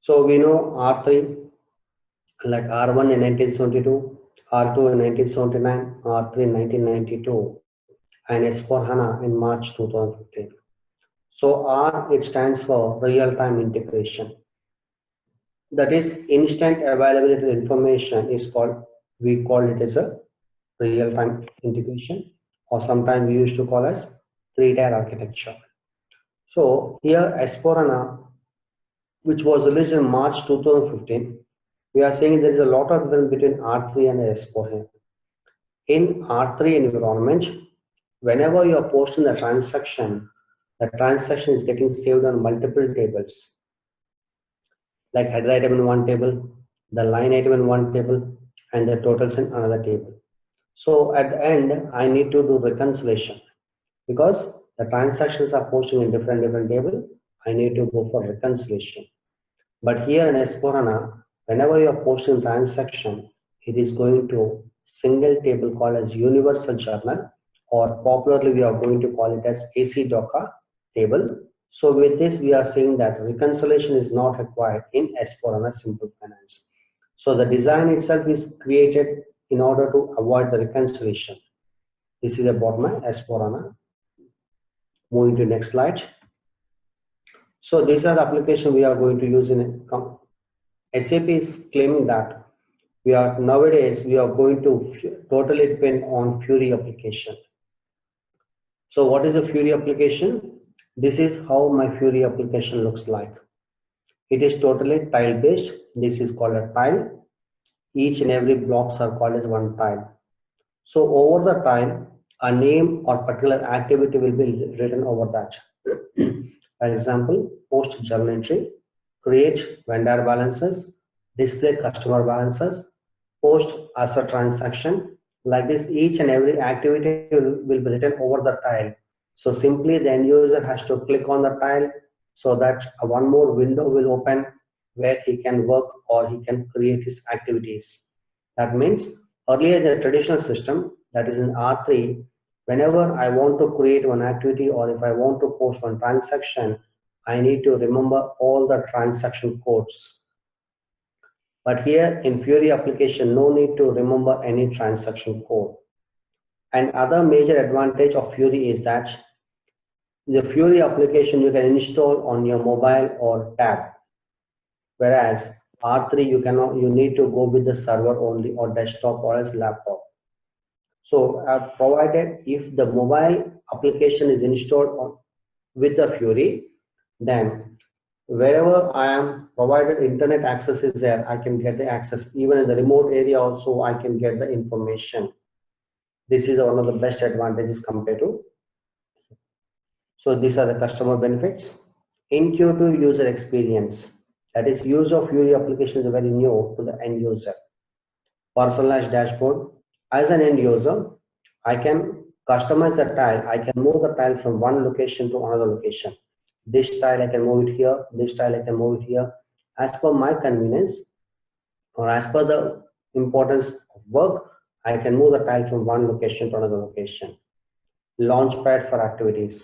So we know R3 like R1 in 1972, R2 in 1979, R3 in 1992, and S4HANA in March 2015. So R, it stands for real-time integration. That is instant availability of information is called, we call it as a real-time integration, or sometimes we used to call as three-tier architecture. So here S4HANA, which was released in March 2015, we are saying there is a lot of difference between R3 and S4 here. In R3 environment, whenever you are posting the transaction is getting saved on multiple tables, like header item in one table, the line item in one table, and the totals in another table. So at the end, I need to do reconciliation because the transactions are posting in different table. I need to go for reconciliation. But here in S4HANA, whenever you are posting transaction, it is going to single table called as universal journal, or popularly we are going to call it as AC Docker table. So with this, we are saying that reconciliation is not required in S4HANA Simple Finance. So the design itself is created in order to avoid the reconciliation. This is about my S4HANA. Moving to next slide. So these are the applications we are going to use in SAP is claiming that nowadays we are going to totally depend on Fury application. So what is a Fury application? This is how my Fury application looks like. It is totally tile based. This is called a tile. Each and every blocks are called as one tile. So over the tile, a name or particular activity will be written over that. For example, post journal entry, create vendor balances, display customer balances, post asset transaction. Like this, each and every activity will be written over the tile. So simply the end user has to click on the tile so that one more window will open where he can work or he can create his activities. That means earlier the traditional system, that is in R3, whenever I want to create one activity or if I want to post one transaction, I need to remember all the transaction codes. But here in Fury application, no need to remember any transaction code. And other major advantage of Fury is that the Fury application you can install on your mobile or tab. Whereas R3 you need to go with the server only or desktop or as laptop. So I've provided if the mobile application is installed with the Fury, then wherever I am provided internet access is there, I can get the access. Even in the remote area also, I can get the information. This is one of the best advantages compared to. So these are the customer benefits. Intuitive user experience. That is, use of Fury application is very new to the end user. Personalized dashboard. As an end user, I can customize the tile. I can move the tile from one location to another location. This tile I can move it here, this tile I can move it here. As per my convenience or as per the importance of work, I can move the tile from one location to another location. Launchpad for activities.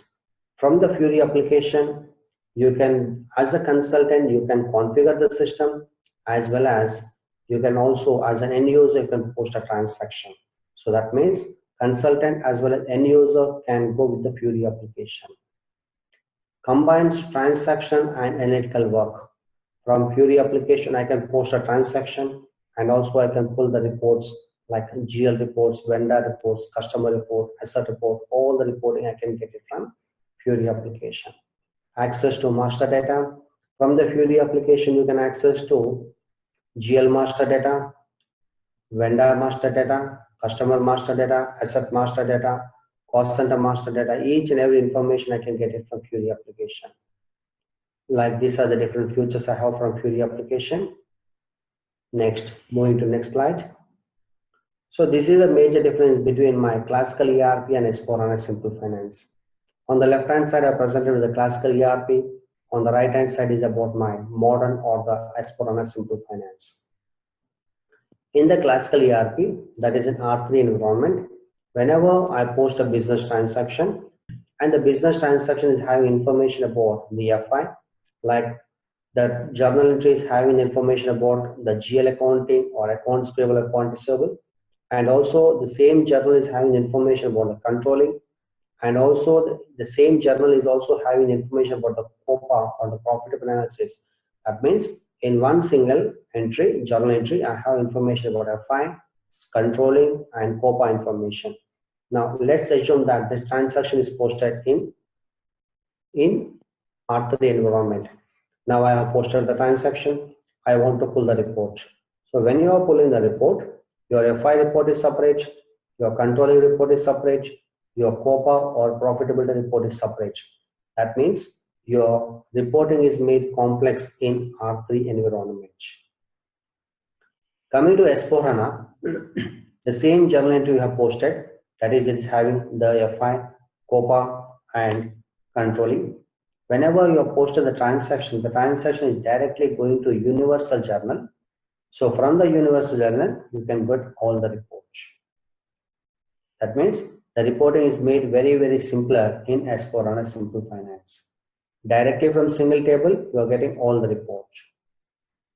From the Fury application, you can, as a consultant, you can configure the system as well as you can also, as an end user, you can post a transaction. So that means consultant as well as end user can go with the Fury application. Combines transaction and analytical work. From Fury application, I can post a transaction and also I can pull the reports like GL reports, vendor reports, customer report, asset report, all the reporting I can get it from Fury application. Access to master data. From the Fury application, you can access to GL master data, vendor master data, customer master data, asset master data, cost center master data. Each and every information I can get it from Fury application. Like these are the different features I have from Fury application. Next, moving to next slide. So this is a major difference between my classical ERP and S4HANA Simple Finance. On the left hand side, I presented with the classical ERP. On the right hand side is about my modern or the S4HANA Simple Finance. In the classical ERP, that is an R3 environment, whenever I post a business transaction and the business transaction is having information about the FI, like The journal entry is having information about the GL accounting or accounts payable, accounts receivable, and also the same journal is having information about the controlling, and also the same journal is also having information about the COPA or the profit analysis. That means in one single entry, journal entry, I have information about FI, controlling, and COPA information. Now let's assume that this transaction is posted in R3 environment. Now I have posted the transaction. I want to pull the report. So when you are pulling the report, your FI report is separate, your controlling report is separate, your COPA or profitability report is separate. That means your reporting is made complex in R3 environment. Coming to S4HANA, the same journal entry you have posted, that is, it's having the FI, COPA, and controlling. Whenever you have posted the transaction is directly going to universal journal. So from the universal journal, you can get all the reports. That means the reporting is made very, very simpler in S4HANA Simple Finance. Directly from single table, you are getting all the reports.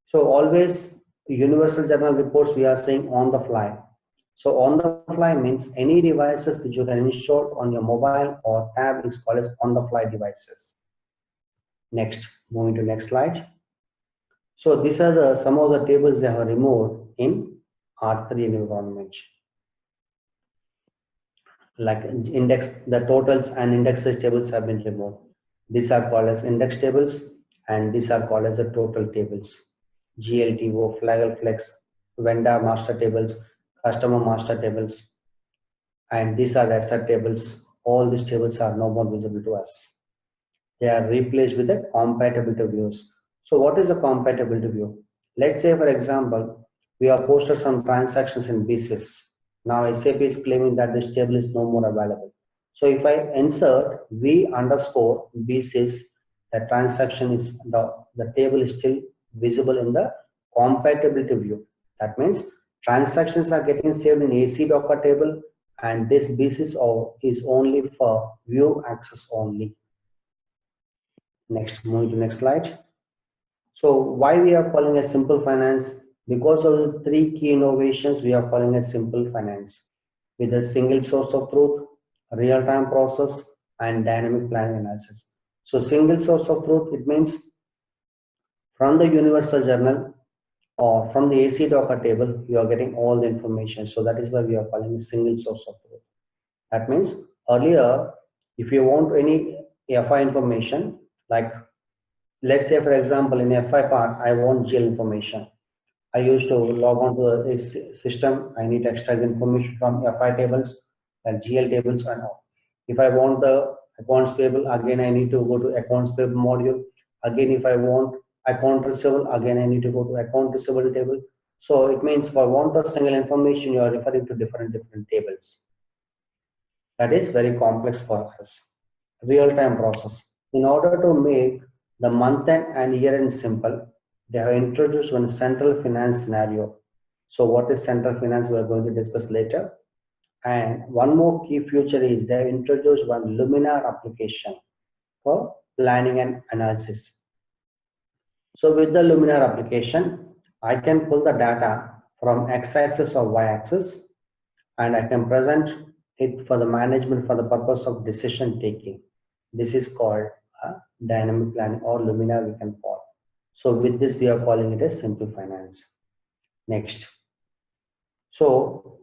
So always universal journal reports we are saying on the fly. So on the fly means any devices which you can install on your mobile or tab is called as on the fly devices. Next, moving to next slide. So these are some of the tables they have removed in R3 environment. Like index, the totals and indexes tables have been removed. These are called as index tables and these are called as the total tables. GLTO, Flagel Flex, vendor master tables, customer master tables, and these are the asset tables. All these tables are no more visible to us. They are replaced with the compatibility views. So what is the compatibility view? Let's say, for example, we have posted some transactions in BSys. Now SAP is claiming that this table is no more available. So if I insert V underscore BSys, the transaction is the table is still visible in the compatibility view. That means transactions are getting saved in AC Docker table, and this BSys is only for view access only. Next, moving to next slide. So why we are calling it simple finance? Because of the three key innovations, we are calling it simple finance with a single source of truth, real-time process, and dynamic planning analysis. So single source of truth, it means from the universal journal or from the AC Docker table, you are getting all the information. So that is why we are calling it single source of truth. That means earlier, if you want any FI information, like let's say for example in FI part, I want GL information. I used to log on to this system. I need to extract information from FI tables and GL tables and all. If I want the accounts payable, again I need to go to accounts payable module. Again, if I want account receivable, again I need to go to account receivable table. So it means for want of single information, you are referring to different tables. That is very complex for us. Real-time process. In order to make the month-end and year-end simple, they have introduced one central finance scenario. So what is central finance, we are going to discuss later. And one more key feature is they have introduced one Luminar application for planning and analysis. So with the Luminar application, I can pull the data from x-axis or y-axis and I can present it for the management for the purpose of decision taking. This is called dynamic planning or Luminar we can call. So with this we are calling it as simple finance. Next. So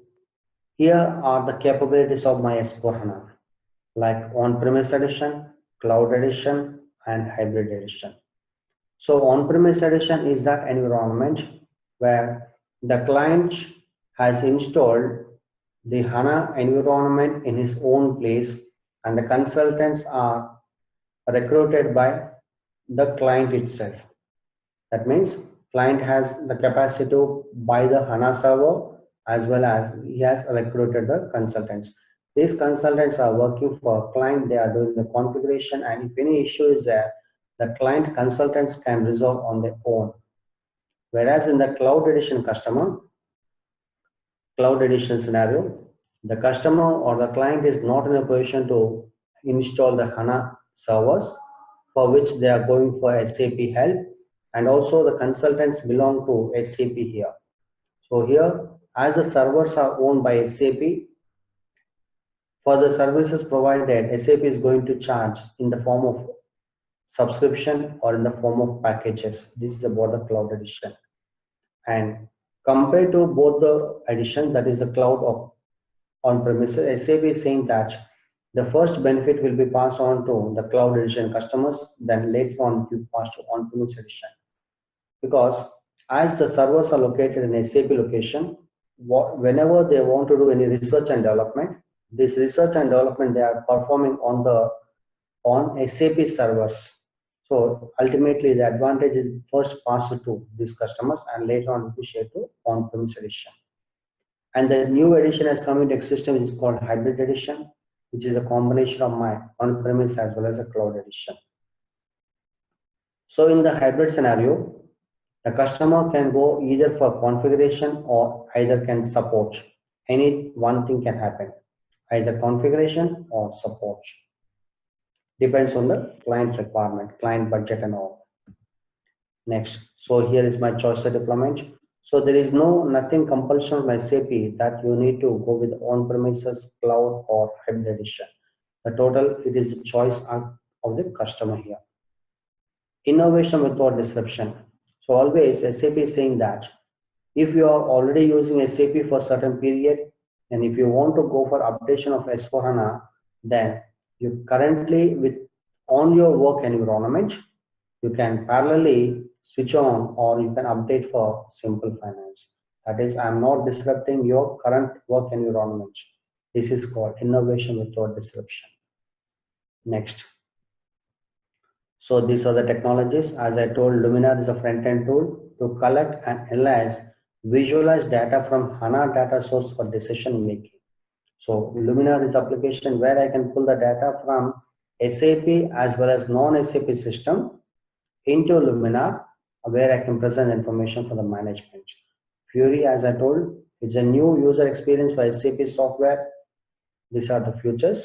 here are the capabilities of my S4HANA, like on-premise edition, cloud edition, and hybrid edition. So on-premise edition is that environment where the client has installed the HANA environment in his own place and the consultants are recruited by the client itself. That means client has the capacity to buy the HANA server as well as he has recruited the consultants. These consultants are working for a client, they are doing the configuration, and if any issue is there, the client consultants can resolve on their own. Whereas in the cloud edition scenario, the customer or the client is not in a position to install the HANA servers, for which they are going for SAP help, and also the consultants belong to SAP here. So here, as the servers are owned by SAP, for the services provided, SAP is going to charge in the form of subscription or in the form of packages. This is about the cloud edition. And compared to both the edition, that is the cloud of on-premises, SAP is saying that the first benefit will be passed on to the cloud edition customers, then later on it will pass to on-premise edition. Because as the servers are located in SAP location, whenever they want to do any research and development, this research and development they are performing on SAP servers. So ultimately the advantage is first passed to these customers and later on will be shared to on-premise edition. And the new edition has come into existence, which is called hybrid edition, which is a combination of my on-premise as well as a cloud edition. So in the hybrid scenario, the customer can go either for configuration or either can support. Any one thing can happen, either configuration or support. Depends on the client requirement, client budget and all. Next, so here is my choice of deployment. So there is nothing compulsion from SAP that you need to go with on-premises, cloud or hybrid edition. The total, it is the choice of the customer here. Innovation without disruption. So always SAP is saying that if you are already using SAP for a certain period, and if you want to go for updation of S4HANA, then you currently on your work environment, you can parallelly switch on or you can update for simple finance. That is, I am not disrupting your current work environment. This is called innovation without disruption. Next. So these are the technologies. As I told, Luminar is a front-end tool to collect and analyze, visualize data from HANA data source for decision making. So Luminar is application where I can pull the data from SAP as well as non-SAP system into Luminar, where I can present information for the management. Fury, as I told, it's a new user experience for SAP software. These are the features.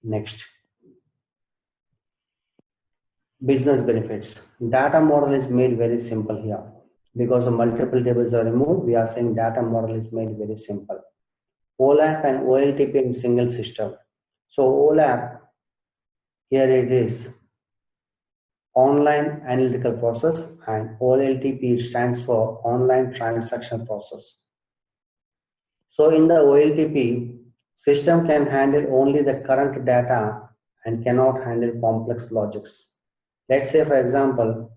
Next. Business benefits. Data model is made very simple here. Because the multiple tables are removed, we are saying data model is made very simple. OLAP and OLTP in single system. So OLAP, here it is online analytical process, and OLTP stands for online transaction process. So in the OLTP, system can handle only the current data and cannot handle complex logics. Let's say, for example,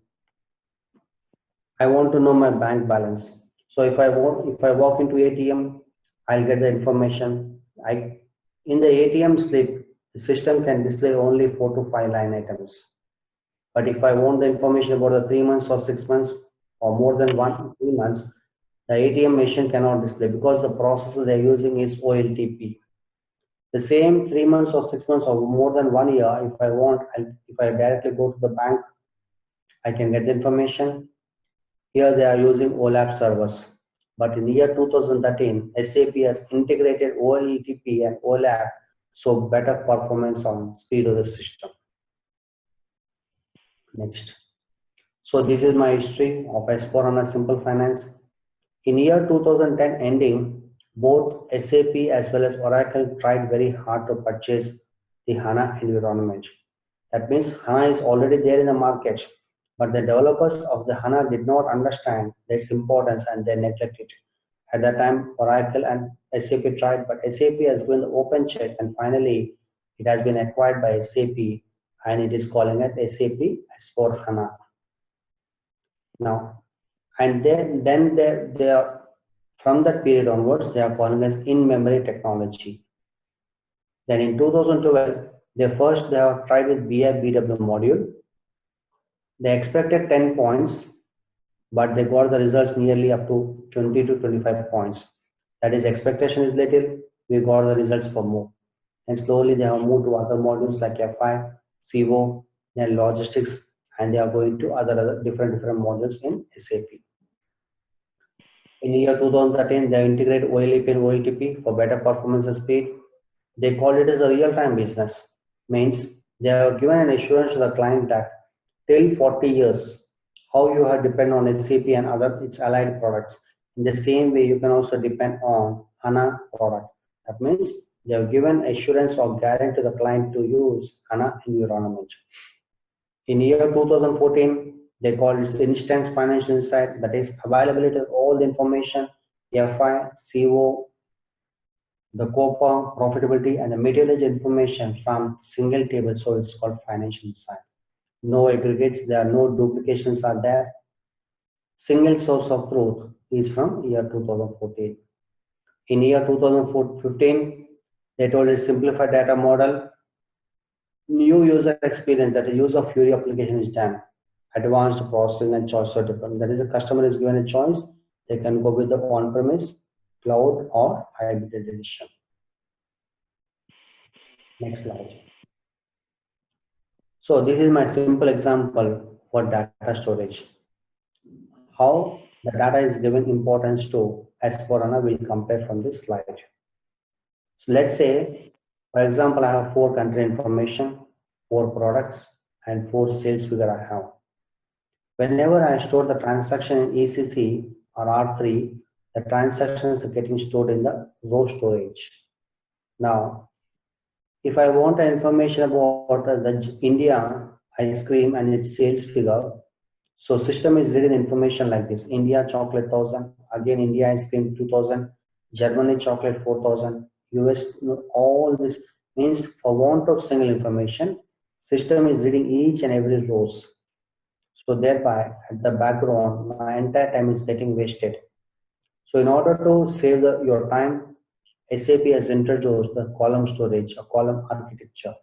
I want to know my bank balance. So if I walk into ATM, I'll get the information. In the ATM slip, the system can display only 4 to 5 line items. But if I want the information about the 3 months or 6 months or more than 3 months, the ATM machine cannot display because the processor they're using is OLTP. The same 3 months or 6 months or more than 1 year, if I directly go to the bank, I can get the information. Here they are using OLAP servers. But in the year 2013, SAP has integrated OLTP and OLAP, so better performance on speed of the system. Next. So this is my history of S4HANA Simple Finance. In year 2010 ending, both SAP as well as Oracle tried very hard to purchase the HANA environment. That means HANA is already there in the market, but the developers of the HANA did not understand its importance and they neglected it. At that time, Oracle and SAP tried, but SAP has been the open check and finally it has been acquired by SAP and it is calling it SAP S4HANA. Now, and then they are, from that period onwards, they are calling us in-memory technology. Then in 2012, they have tried with BW module. They expected 10 points, but they got the results nearly up to 20 to 25 points. That is, expectation is little, we got the results for more. And slowly they have moved to other modules like FI, CO, then logistics, and they are going to other different modules in SAP. In the year 2013, they integrated OLEP and OLTP for better performance and speed. They called it as a real-time business. Means they have given an assurance to the client that till 40 years, how you have depend on SAP and other its allied products. In the same way, you can also depend on HANA product. That means they have given assurance or guarantee to the client to use HANA environment. In year 2014, they called it Instant Financial Insight, that is availability of all the information, FI, CO, the COPA, profitability, and the material information from single table. So it's called financial insight. No aggregates, there are no duplications are there. Single source of truth is from year 2014. In year 2015, they told a simplified data model, new user experience, that the use of Fury application is done. Advanced processing and choice are different. That is, the customer is given a choice. They can go with the on-premise, cloud, or hybrid edition. Next slide. So this is my simple example for data storage. How the data is given importance to S/4HANA will compare from this slide. So let's say, for example, I have 4 country information, 4 products, and 4 sales figure I have. Whenever I store the transaction in ECC or R3, the transactions are getting stored in the row storage. Now, if I want information about the India ice cream and its sales figure, so system is reading information like this: India chocolate 1000, again India ice cream 2000, Germany chocolate 4000, US, all this means for want of single information, system is reading each and every rows. So thereby at the background, my entire time is getting wasted. So in order to save your time, SAP has introduced the column storage, a column architecture.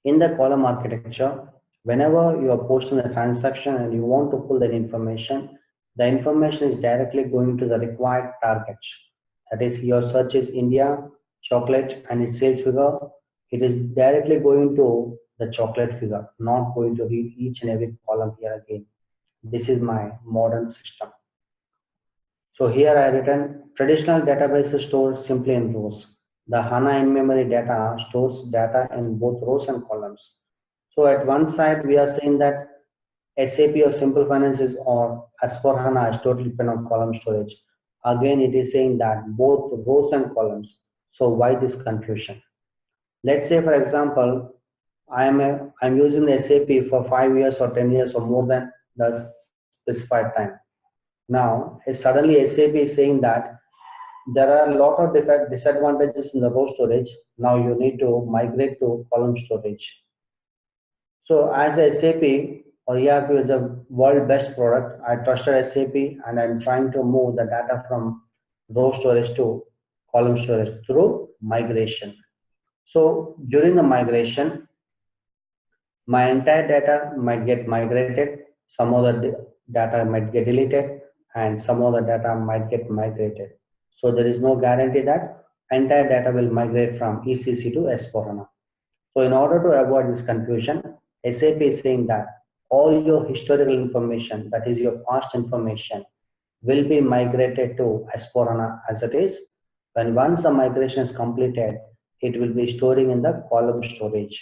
In the column architecture, whenever you are posting the transaction and you want to pull that information, the information is directly going to the required targets. That is, your search is India, chocolate, and its sales figure. It is directly going to the chocolate figure, not going to read each and every column here again. This is my modern system. So here I written traditional databases store simply in rows. The HANA in-memory data stores data in both rows and columns. So at one side we are saying that SAP or Simple Finance is or S/4HANA is totally depend on column storage. Again, it is saying that both rows and columns. So why this confusion? Let's say, for example, I'm using the SAP for 5 years or 10 years or more than the specified time. Now, suddenly SAP is saying that there are a lot of disadvantages in the row storage. Now you need to migrate to column storage. So as a SAP or ERP is the world best product, I trusted SAP and I'm trying to move the data from row storage to column storage through migration. So during the migration, my entire data might get migrated, some of the data might get deleted, and some of the data might get migrated. So there is no guarantee that entire data will migrate from ECC to S/4HANA. So in order to avoid this confusion, SAP is saying that all your historical information, that is your past information, will be migrated to S/4HANA as it is. When once the migration is completed, it will be storing in the column storage.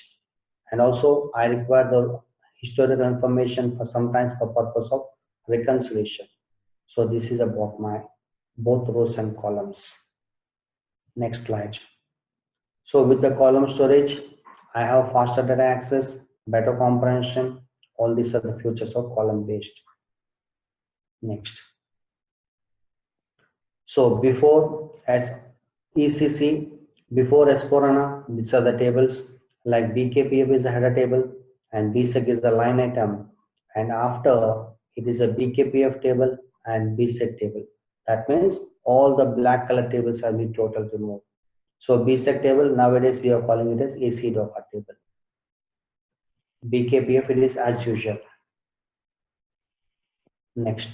And also I require the historical information for sometimes for purpose of reconciliation. So this is about my both rows and columns. Next slide. So with the column storage, I have faster data access, better comprehension. All these are the features of column based. Next. So before as ECC, before S/4HANA, these are the tables like BKPF is a header table and BSEC is the line item, and after it is a BKPF table and BSEC table. That means all the black color tables have been totally removed. So BSEC table nowadays we are calling it as AC Docker table. BKPF it is as usual. Next.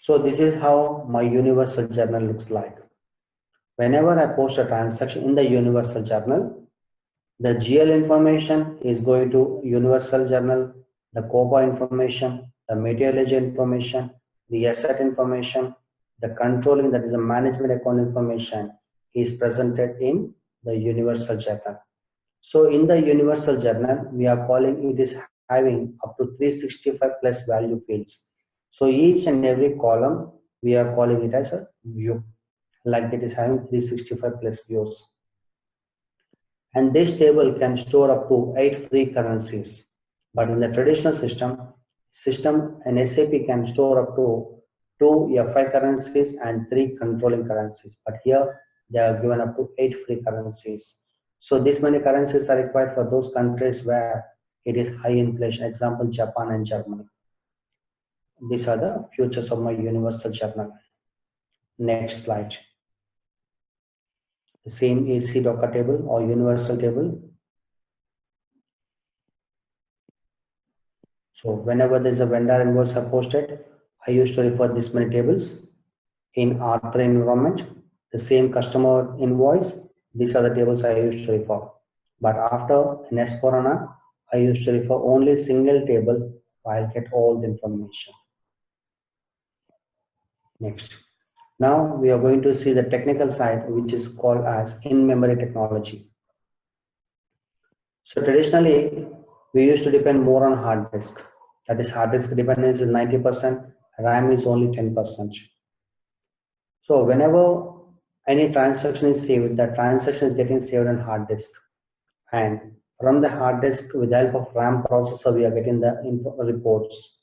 So this is how my universal journal looks like. Whenever I post a transaction in the universal journal, the GL information is going to universal journal, the COPA information, the material information, the asset information, the controlling, that is the management account information is presented in the universal journal. So in the universal journal, we are calling it is having up to 365 plus value fields. So each and every column, we are calling it as a view, like it is having 365 plus views. And this table can store up to 8 free currencies. But in the traditional system an SAP can store up to 2 FI currencies and 3 controlling currencies. But here they are given up to 8 free currencies. So these many currencies are required for those countries where it is high inflation. Example, Japan and Germany. These are the features of my universal journal. Next slide. The same AC Docker table or universal table. So whenever there's a vendor invoice are posted, I used to refer this many tables. In R3 environment, the same customer invoice, these are the tables I used to refer. But after in S4HANA, I used to refer only single table, I'll get all the information. Next. Now we are going to see the technical side, which is called as in-memory technology. So traditionally, we used to depend more on hard disk. That is, hard disk dependence is 90%, RAM is only 10%. So whenever any transaction is saved, the transaction is getting saved on hard disk. And from the hard disk, with the help of RAM processor, we are getting the reports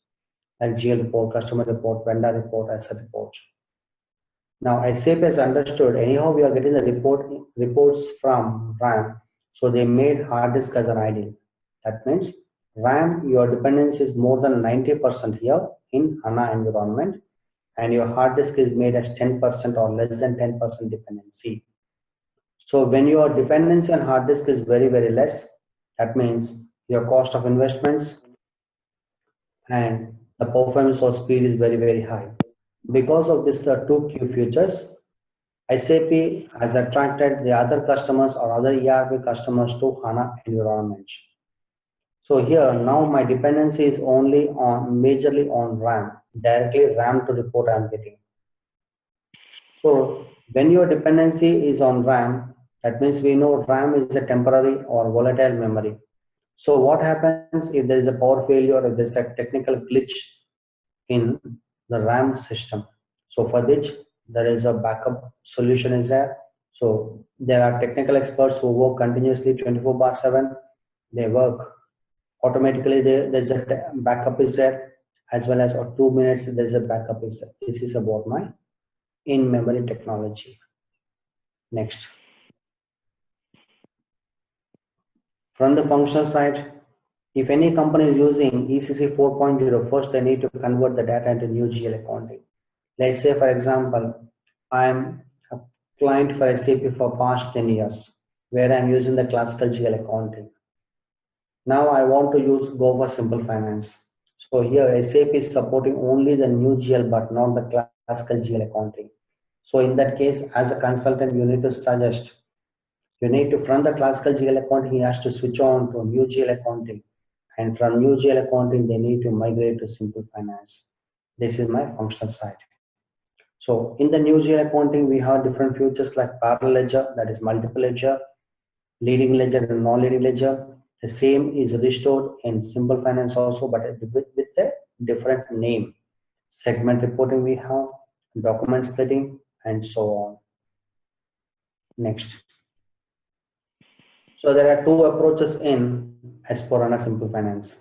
like GL report, customer report, vendor report, asset report. Now SAP has understood anyhow we are getting the reports from RAM, so they made hard disk as an ideal. That means RAM, your dependence is more than 90% here in HANA environment, and your hard disk is made as 10% or less than 10% dependency. So when your dependency on hard disk is very, very less, that means your cost of investments and the performance or speed is very, very high. Because of this, the two key features, SAP has attracted the other customers or other ERP customers to HANA environment. So here now my dependency is only on majorly on RAM, directly RAM to report I am getting. So when your dependency is on RAM, that means we know RAM is a temporary or volatile memory. So what happens if there is a power failure or if there is a technical glitch in the RAM system? So for which there is a backup solution is there. So there are technical experts who work continuously 24/7. They work automatically. There's a backup is there, as well as 2 minutes there's a backup is there. This is about my in-memory technology. Next. From the functional side, if any company is using ECC 4.0, first they need to convert the data into new GL accounting. Let's say, for example, I'm a client for SAP for past 10 years, where I'm using the classical GL accounting. Now I want to go for simple finance. So here SAP is supporting only the new GL, but not the classical GL accounting. So in that case, as a consultant, you need to suggest, you need to, from the classical GL accounting, he has to switch on to new GL accounting. And from new GL accounting, they need to migrate to simple finance. This is my functional side. So in the new GL accounting, we have different features like parallel ledger, that is multiple ledger, leading ledger and non-leading ledger. The same is restored in simple finance also, but with a different name. Segment reporting we have, document splitting, and so on. Next. So there are two approaches in S4HANA Simple Finance,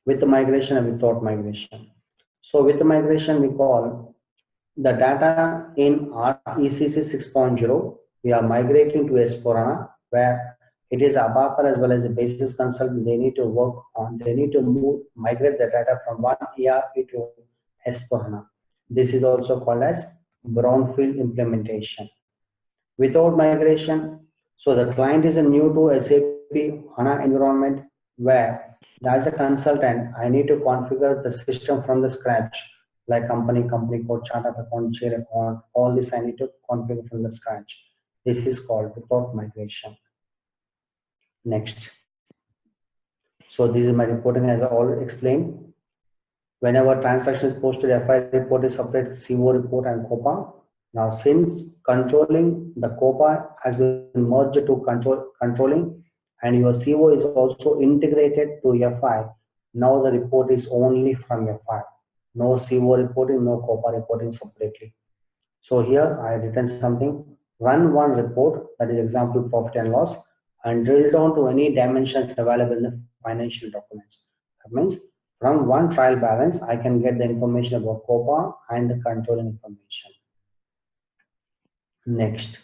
with migration and without migration. So with migration, we call the data in our ECC 6.0, we are migrating to S4HANA, where it is ABAPer as well as the basis consultant, they need to work on, they need to migrate the data from one ERP to S4HANA. This is also called as brownfield implementation. Without migration, so the client is new to SAP HANA environment, where as a consultant, I need to configure the system from the scratch, like company code, chart of account, share account, all this I need to configure from the scratch. This is called without migration. Next. So this is my reporting as I already explained. Whenever transaction is posted, FI report is separate, CO report and COPA. Now since controlling, the COPA has been merged to controlling, and your CO is also integrated to FI. Now the report is only from your file. No CO reporting, no COPA reporting separately. So here I written something, run one report, that is example profit and loss, and drill down to any dimensions available in the financial documents. That means from one trial balance, I can get the information about COPA and the controlling information. Next.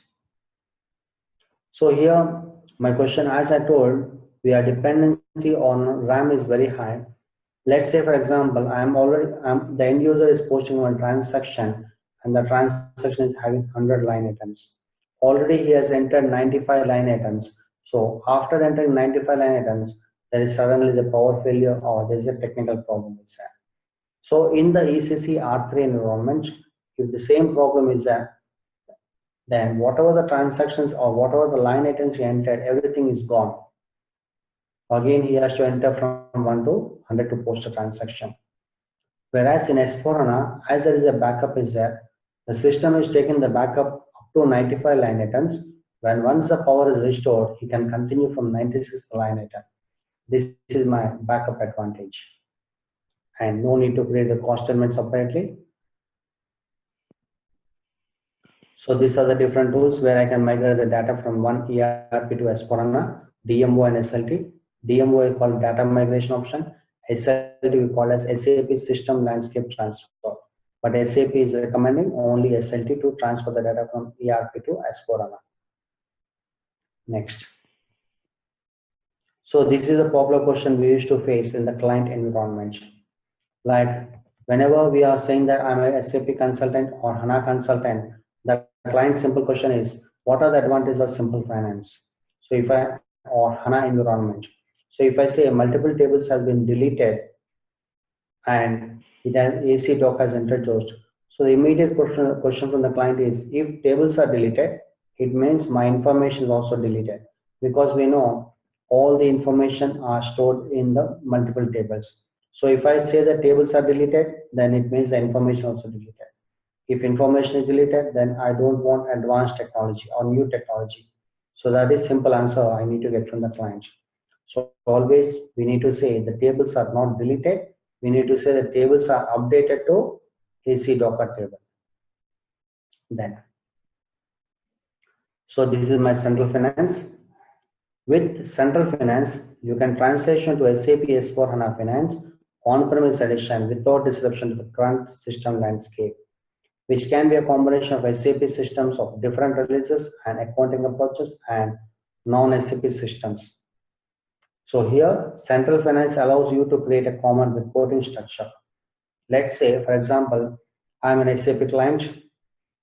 So here my question, as I told, our dependency on RAM is very high. Let's say, for example, the end user is posting one transaction and the transaction is having 100 line items. Already he has entered 95 line items. So after entering 95 line items, there is suddenly the power failure or there is a technical problem with that. So in the ECC R3 environment, if the same problem is there, then whatever the transactions or whatever the line items he entered, everything is gone. Again, he has to enter from 1 to 100 to post a transaction. Whereas in S4HANA, as there is a backup is there, the system is taking the backup up to 95 line items. When once the power is restored, he can continue from 96th line item. This is my backup advantage. And no need to create the cost element separately. So these are the different tools where I can migrate the data from one ERP to S4HANA, DMO and SLT. DMO is called data migration option. SLT we call as SAP System Landscape Transfer. But SAP is recommending only SLT to transfer the data from ERP to S4HANA. Next. So this is a popular question we used to face in the client environment. Like whenever we are saying that I'm a SAP consultant or HANA consultant, the client simple question is, what are the advantages of simple finance? So if or HANA environment. So if I say multiple tables have been deleted and it has AC doc has introduced. So the immediate question from the client is, if tables are deleted, it means my information is also deleted, because we know all the information are stored in the multiple tables. So if I say the tables are deleted, then it means the information also deleted. If information is deleted, then I don't want advanced technology or new technology. So that is simple answer I need to get from the client. So always we need to say the tables are not deleted. We need to say the tables are updated to AC Docker table. Then, so this is my central finance. With central finance, you can transition to SAP S4HANA Finance on-premise edition without disruption to the current system landscape, which can be a combination of SAP systems of different releases and accounting approaches and non-SAP systems. So here, central finance allows you to create a common reporting structure. Let's say, for example, I'm an SAP client.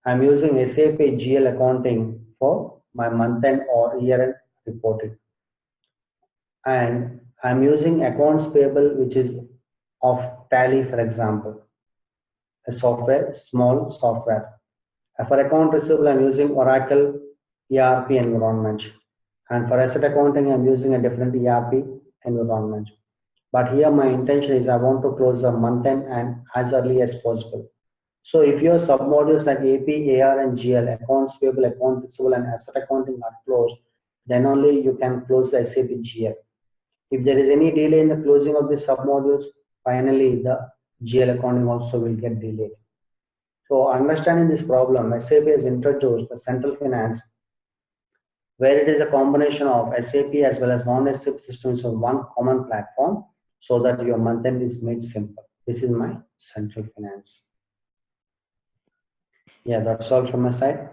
I'm using SAP GL accounting for my month-end or year-end reporting. And I'm using accounts payable, which is of Tally, for example, a software, small software. For account receivable, I'm using Oracle ERP environment. And for asset accounting, I'm using a different ERP environment. But here my intention is I want to close the month end and as early as possible. So if your submodules like AP, AR, and GL, accounts payable, account receivable, and asset accounting are closed, then only you can close the SAP GL. If there is any delay in the closing of the submodules, finally the GL accounting also will get delayed. So understanding this problem, SAP has introduced the central finance, where it is a combination of SAP as well as non-SAP systems on one common platform, so that your month end is made simple. This is my central finance. Yeah, that's all from my side.